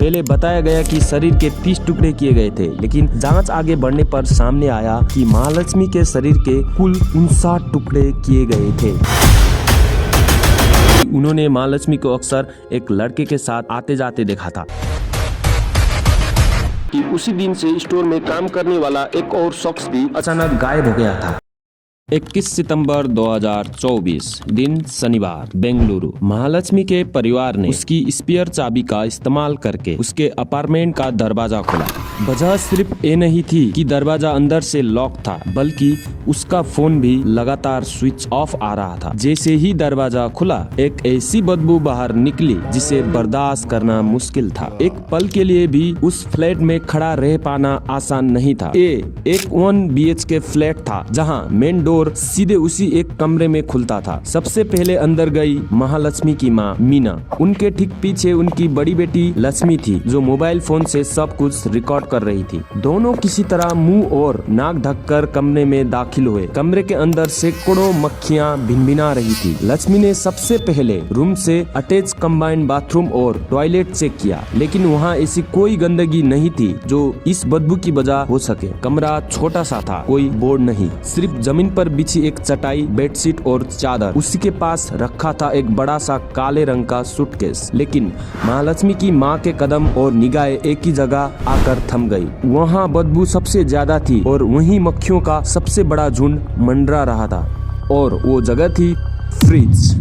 पहले बताया गया कि शरीर के 30 टुकड़े किए गए थे, लेकिन जांच आगे बढ़ने पर सामने आया कि महालक्ष्मी के शरीर के कुल 59 टुकड़े किए गए थे। उन्होंने महालक्ष्मी को अक्सर एक लड़के के साथ आते जाते देखा था कि उसी दिन से स्टोर में काम करने वाला एक और शख्स भी अचानक गायब हो गया था। 21 सितंबर 2024 दिन शनिवार, बेंगलुरु। महालक्ष्मी के परिवार ने उसकी स्पेयर चाबी का इस्तेमाल करके उसके अपार्टमेंट का दरवाजा खोला। वजह सिर्फ ये नहीं थी कि दरवाजा अंदर से लॉक था, बल्कि उसका फोन भी लगातार स्विच ऑफ आ रहा था। जैसे ही दरवाजा खुला, एक ऐसी बदबू बाहर निकली जिसे बर्दाश्त करना मुश्किल था। एक पल के लिए भी उस फ्लैट में खड़ा रह पाना आसान नहीं था। ये एक 1 BHK फ्लैट था, जहाँ मेन डोर सीधे उसी एक कमरे में खुलता था। सबसे पहले अंदर गई महालक्ष्मी की माँ मीना। उनके ठीक पीछे उनकी बड़ी बेटी लक्ष्मी थी, जो मोबाइल फोन से सब कुछ रिकॉर्ड कर रही थी। दोनों किसी तरह मुंह और नाक ढककर कमरे में दाखिल हुए। कमरे के अंदर सैकड़ों मक्खियां भिनभिना रही थी। लक्ष्मी ने सबसे पहले रूम से अटैच कंबाइंड बाथरूम और टॉयलेट चेक किया, लेकिन वहाँ ऐसी कोई गंदगी नहीं थी जो इस बदबू की वजह हो सके। कमरा छोटा सा था, कोई बोर्ड नहीं, सिर्फ जमीन पर बिछी एक चटाई, बेडशीट और चादर। उसी के पास रखा था एक बड़ा सा काले रंग का सूटकेस। लेकिन महालक्ष्मी की माँ के कदम और निगाहें एक ही जगह आकर थम गई। वहाँ बदबू सबसे ज्यादा थी और वहीं मक्खियों का सबसे बड़ा झुंड मंडरा रहा था, और वो जगह थी फ्रिज।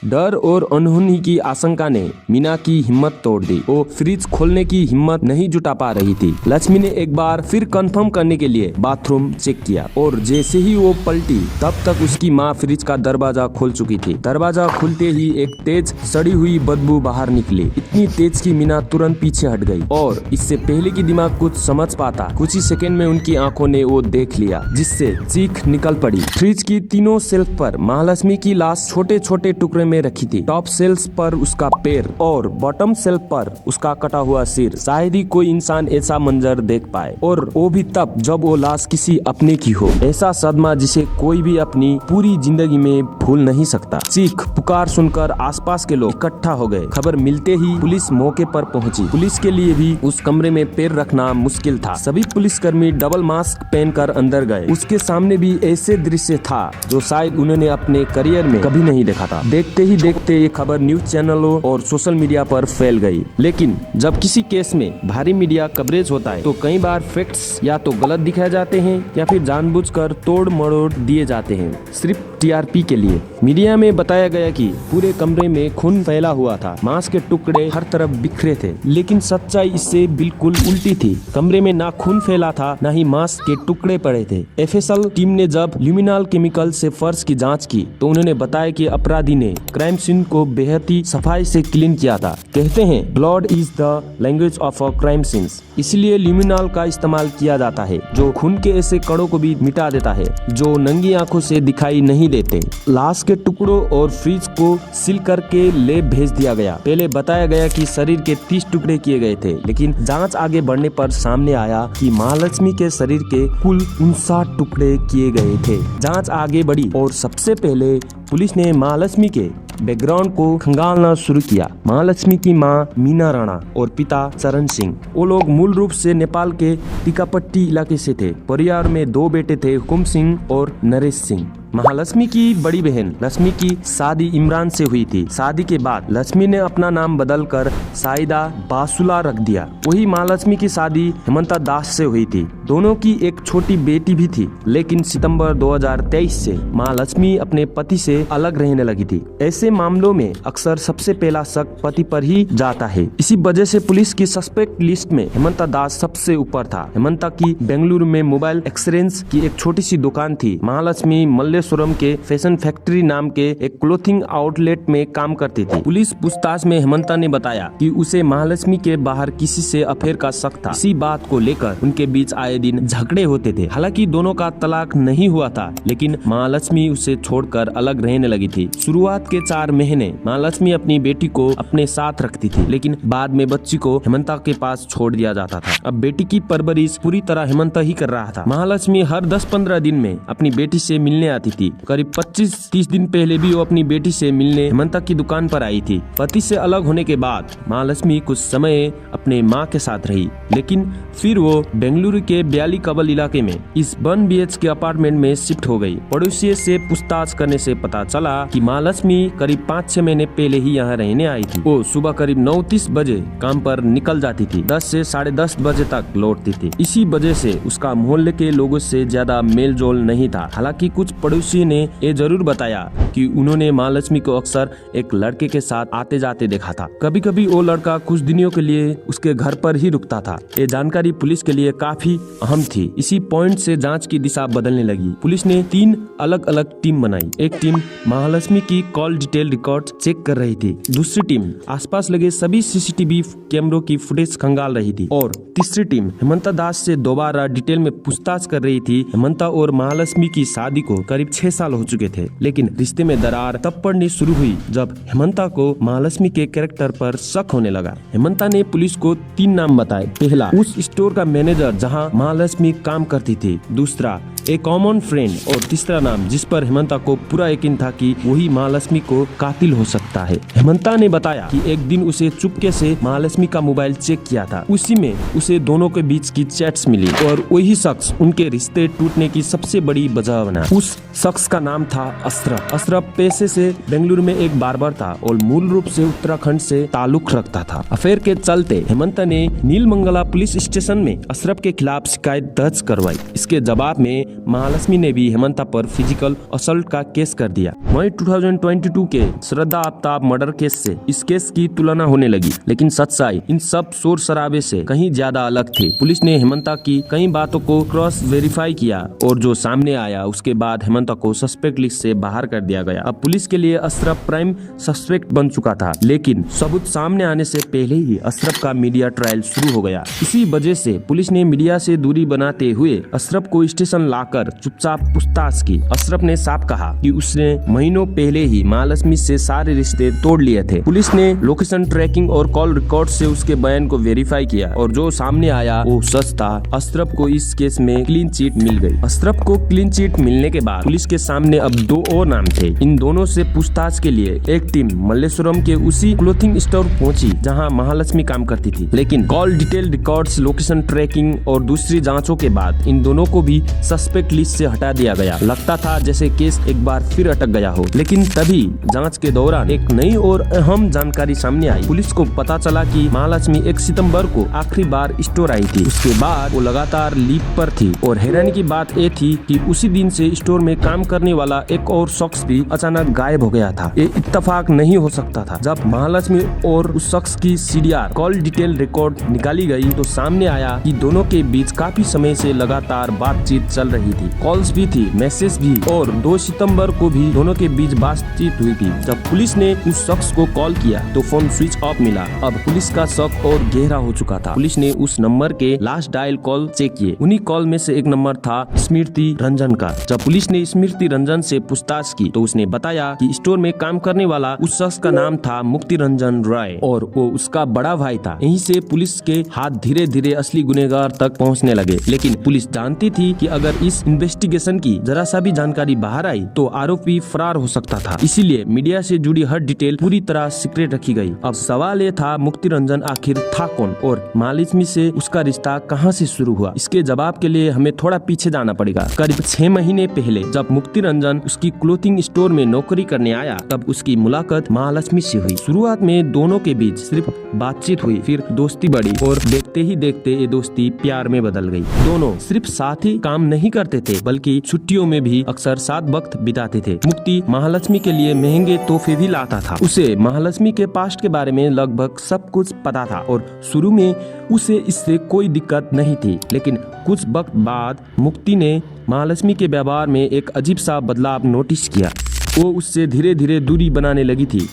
डर और अनहोनी की आशंका ने मीना की हिम्मत तोड़ दी। वो फ्रिज खोलने की हिम्मत नहीं जुटा पा रही थी। लक्ष्मी ने एक बार फिर कंफर्म करने के लिए बाथरूम चेक किया, और जैसे ही वो पलटी, तब तक उसकी माँ फ्रिज का दरवाजा खोल चुकी थी। दरवाजा खुलते ही एक तेज सड़ी हुई बदबू बाहर निकली, इतनी तेज कि मीना तुरंत पीछे हट गई, और इससे पहले कि दिमाग कुछ समझ पाता, कुछ ही सेकेंड में उनकी आंखों ने वो देख लिया, जिससे चीख निकल पड़ी। फ्रिज की तीनों शेल्फ पर महालक्ष्मी की लाश छोटे छोटे टुकड़े में रखी थी। टॉप शेल्फ पर उसका पैर और बॉटम शेल्फ पर उसका कटा हुआ सिर। शायद ही कोई इंसान ऐसा मंजर देख पाए, और वो भी तब जब वो लाश किसी अपने की हो। ऐसा सदमा जिसे कोई भी अपनी पूरी जिंदगी में भूल नहीं सकता। चीख पुकार सुनकर आसपास के लोग इकट्ठा हो गए। खबर मिलते ही पुलिस मौके पर पहुंची। पुलिस के लिए भी उस कमरे में पैर रखना मुश्किल था। सभी पुलिसकर्मी डबल मास्क पहनकर अंदर गए। उसके सामने भी ऐसे दृश्य था जो शायद उन्होंने अपने करियर में कभी नहीं देखा था। देखते ही देखते ये खबर न्यूज चैनलों और सोशल मीडिया पर फैल गई। लेकिन जब किसी केस में भारी मीडिया कवरेज होता है, तो कई बार फैक्ट्स या तो गलत दिखाए जाते हैं या फिर जानबूझकर तोड़ मरोड़ दिए जाते हैं, सिर्फ TRP के लिए। मीडिया में बताया गया कि पूरे कमरे में खून फैला हुआ था, मांस के टुकड़े हर तरफ बिखरे थे, लेकिन सच्चाई इससे बिल्कुल उल्टी थी। कमरे में ना खून फैला था, ना ही मांस के टुकड़े पड़े थे। FSL टीम ने जब ल्यूमिनॉल केमिकल से फर्श की जांच की, तो उन्होंने बताया कि अपराधी ने क्राइम सीन को बेहद ही सफाई से क्लीन किया था। कहते हैं blood is the language of a crime scenes, इसलिए ल्यूमिनॉल का इस्तेमाल किया जाता है, जो खून के ऐसे कणों को भी मिटा देता है जो नंगी आंखों से दिखाई नहीं देते। लाश के टुकड़ों और फ्रिज को सील करके लैब भेज दिया गया। पहले बताया गया कि शरीर के 30 टुकड़े किए गए थे, लेकिन जांच आगे बढ़ने पर सामने आया कि महालक्ष्मी के शरीर के कुल 59 टुकड़े किए गए थे। जांच आगे बढ़ी और सबसे पहले पुलिस ने महालक्ष्मी के बैकग्राउंड को खंगालना शुरू किया। महालक्ष्मी की मां मीना राणा और पिता चरण सिंह, वो लोग मूल रूप से नेपाल के टीकापट्टी इलाके से थे। परिवार में 2 बेटे थे, हुकुम सिंह और नरेश सिंह। महालक्ष्मी की बड़ी बहन लक्ष्मी की शादी इमरान से हुई थी। शादी के बाद लक्ष्मी ने अपना नाम बदलकर साइदा बासुला रख दिया। वही महालक्ष्मी की शादी हेमंता दास से हुई थी। दोनों की एक छोटी बेटी भी थी, लेकिन सितंबर 2023 से महालक्ष्मी अपने पति से अलग रहने लगी थी। ऐसे मामलों में अक्सर सबसे पहला शक पति पर ही जाता है। इसी वजह से पुलिस की सस्पेक्ट लिस्ट में हेमंता दास सबसे ऊपर था। हेमंता की बेंगलुरु में मोबाइल एक्सचेंज की एक छोटी सी दुकान थी। महालक्ष्मी मल्लेश्वरम के फैशन फैक्ट्री नाम के एक क्लोथिंग आउटलेट में काम करती थी। पुलिस पूछताछ में हेमंता ने बताया कि उसे महालक्ष्मी के बाहर किसी से अफेयर का शक था। इसी बात को लेकर उनके बीच आए दिन झगड़े होते थे। हालांकि दोनों का तलाक नहीं हुआ था, लेकिन महालक्ष्मी उसे छोड़कर अलग रहने लगी थी। शुरुआत के 4 महीने महालक्ष्मी अपनी बेटी को अपने साथ रखती थी, लेकिन बाद में बच्ची को हेमंता के पास छोड़ दिया जाता था। अब बेटी की परवरिश पूरी तरह हेमंता ही कर रहा था। महालक्ष्मी हर 10-15 दिन में अपनी बेटी से मिलने आती थी। करीब 25-30 दिन पहले भी वो अपनी बेटी से मिलने हेमंता की दुकान पर आई थी। पति से अलग होने के बाद महालक्ष्मी कुछ समय अपने माँ के साथ रही, लेकिन फिर वो बेंगलुरु के ब्याली कबल इलाके में इस 1 BH के अपार्टमेंट में शिफ्ट हो गई। पड़ोसियों से पूछताछ करने से पता चला कि महालक्ष्मी करीब 5-6 महीने पहले ही यहाँ रहने आई थी। वो सुबह करीब 9:30 बजे काम पर निकल जाती थी, 10 से 10:30 बजे तक लौटती थी। इसी वजह से उसका मोहल्ले के लोगों से ज्यादा मेल जोल नहीं था। हालांकि कुछ पड़ोसियों ने ये जरूर बताया कि उन्होंने महालक्ष्मी को अक्सर एक लड़के के साथ आते जाते देखा था। कभी कभी वो लड़का कुछ दिनों के लिए उसके घर पर ही रुकता था। ये जानकारी पुलिस के लिए काफी अहम थी। इसी पॉइंट से जांच की दिशा बदलने लगी। पुलिस ने 3 अलग अलग टीम बनाई। एक टीम महालक्ष्मी की कॉल डिटेल रिकॉर्ड चेक कर रही थी, दूसरी टीम आसपास लगे सभी CCTV कैमरों की फुटेज खंगाल रही थी और तीसरी टीम हेमंता दास से दोबारा डिटेल में पूछताछ कर रही थी। हेमंता और महालक्ष्मी की शादी को करीब 6 साल हो चुके थे, लेकिन रिश्ते में दरार तब पड़नी शुरू हुई जब हेमंता को महालक्ष्मी के कैरेक्टर पर शक होने लगा। हेमंता ने पुलिस को 3 नाम बताए। पहला, उस स्टोर का मैनेजर जहां महालक्ष्मी काम करती थी। दूसरा, एक कॉमन फ्रेंड। और तीसरा नाम जिस पर हेमंता को पूरा यकीन था कि वही महालक्ष्मी को कातिल हो सकता है। हेमंता ने बताया कि एक दिन उसे चुपके से महालक्ष्मी का मोबाइल चेक किया था। उसी में उसे दोनों के बीच की चैट्स मिली और वही शख्स उनके रिश्ते टूटने की सबसे बड़ी वजह बना। उस शख्स का नाम था अशरफ। अशरफ पेशे से बेंगलुरु में एक बार्बर था और मूल रूप से उत्तराखंड से ताल्लुक रखता था। अफेयर के चलते हेमंता ने नीलमंगला पुलिस स्टेशन में अशरफ के खिलाफ शिकायत दर्ज करवाई। इसके जवाब में महालक्ष्मी ने भी हेमंता पर फिजिकल असल्ट का केस कर दिया। मई 2022 के श्रद्धा आफ्ताब मर्डर केस से इस केस की तुलना होने लगी, लेकिन सच्चाई इन सब शोर शराबे से कहीं ज्यादा अलग थी। पुलिस ने हेमंता की कई बातों को क्रॉस वेरीफाई किया और जो सामने आया उसके बाद हेमंता को सस्पेक्ट लिस्ट से बाहर कर दिया गया। अब पुलिस के लिए अशरफ प्राइम सस्पेक्ट बन चुका था, लेकिन सबूत सामने आने से पहले ही अशरफ का मीडिया ट्रायल शुरू हो गया। इसी वजह से पुलिस ने मीडिया से दूरी बनाते हुए अशरफ को स्टेशन लाकर चुपचाप पूछताछ की। अशरफ ने साफ कहा कि उसने महीनों पहले ही महालक्ष्मी से सारे रिश्ते तोड़ लिए थे। पुलिस ने लोकेशन ट्रैकिंग और कॉल रिकॉर्ड से उसके बयान को वेरीफाई किया और जो सामने आया वो सच था। अशरफ को इस केस में क्लीन चिट मिल गई। अशरफ को क्लीन चिट मिलने के बाद पुलिस के सामने अब 2 और नाम थे। इन दोनों से पूछताछ के लिए एक टीम मल्लेश्वरम के उसी क्लोथिंग स्टोर पहुंची जहां महालक्ष्मी काम करती थी, लेकिन call detail records, location tracking और दूसरी जांचों के बाद इन दोनों को भी सस्पेक्ट लिस्ट से हटा दिया गया। लगता था जैसे केस एक बार फिर अटक गया हो, लेकिन तभी जांच के दौरान एक नई और अहम जानकारी सामने आई। पुलिस को पता चला कि महालक्ष्मी 1 सितंबर को आखिरी बार स्टोर आई थी। उसके बाद वो लगातार लीव पर थी और हैरानी की बात ये थी कि उसी दिन से स्टोर में काम करने वाला एक और शख्स भी अचानक गायब हो गया था। ये इत्तेफाक नहीं हो सकता था। जब महालक्ष्मी और उस शख्स की CDR कॉल डिटेल रिकॉर्ड निकाली गई तो सामने आया कि दोनों के बीच काफी समय से लगातार बातचीत चल रही थी। कॉल्स भी थी, मैसेज भी, और 2 सितंबर को भी दोनों के बीच बातचीत हुई थी। जब पुलिस ने उस शख्स को कॉल किया तो फोन स्विच ऑफ मिला। अब पुलिस का शक और गहरा हो चुका था। पुलिस ने उस नंबर के लास्ट डायल कॉल चेक किए। उन्हीं कॉल में से एक नंबर था स्मृति रंजन का। जब पुलिस ने स्मृति रंजन से पूछताछ की तो उसने बताया कि स्टोर में काम करने वाला उस शख्स का नाम था मुक्ति रंजन रॉय और वो उसका बड़ा भाई था। यहीं से पुलिस के हाथ धीरे धीरे असली गुनहगार तक पहुंचने लगे, लेकिन पुलिस जानती थी कि अगर इस इन्वेस्टिगेशन की जरा सा भी जानकारी बाहर आई तो आरोपी फरार हो सकता था। इसीलिए मीडिया से जुड़ी हर डिटेल पूरी तरह सीक्रेट रखी गई। अब सवाल ये था मुक्ति रंजन आखिर था कौन और महालक्ष्मी से उसका रिश्ता कहां से शुरू हुआ। इसके जवाब के लिए हमें थोड़ा पीछे जाना पड़ेगा। करीब 6 महीने पहले जब मुक्ति रंजन उसकी क्लोथिंग स्टोर में नौकरी करने आया तब उसकी मुलाकात महालक्ष्मी से हुई। शुरुआत में दोनों के बीच सिर्फ बातचीत हुई, फिर दोस्ती बढ़ी और देखते ही देखते ये दोस्ती प्यार में बदल गई। दोनों सिर्फ साथ ही काम नहीं करते थे बल्कि छुट्टियों में भी अक्सर साथ वक्त बिताते थे। मुक्ति महालक्ष्मी के लिए महंगे तोहफे भी लाता था। उसे महालक्ष्मी के पास्ट के बारे में लगभग सब कुछ पता था और शुरू में उसे इससे कोई दिक्कत नहीं थी, लेकिन कुछ वक्त बाद मुक्ति ने महालक्ष्मी के व्यवहार में एक अजीब सा बदलाव नोटिस किया। वो उससे धीरे धीरे दूरी बनाने लगी थी।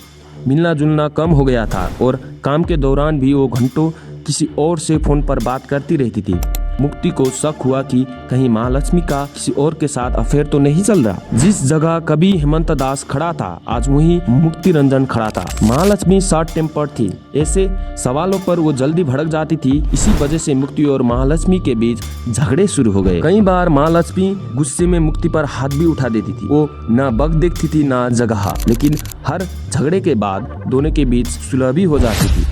मिलना जुलना कम हो गया था और काम के दौरान भी वो घंटों किसी और से फोन पर बात करती रहती थी। मुक्ति को शक हुआ कि कहीं महालक्ष्मी का किसी और के साथ अफेयर तो नहीं चल रहा। जिस जगह कभी हेमंत दास खड़ा था आज वहीं मुक्ति रंजन खड़ा था। महालक्ष्मी शॉर्ट टेम्पर्ड थी, ऐसे सवालों पर वो जल्दी भड़क जाती थी। इसी वजह से मुक्ति और महालक्ष्मी के बीच झगड़े शुरू हो गए। कई बार महालक्ष्मी गुस्से में मुक्ति पर हाथ भी उठा देती थी। वो न बग देखती थी न जगह, लेकिन हर झगड़े के बाद दोनों के बीच सुलह भी हो जाती थी।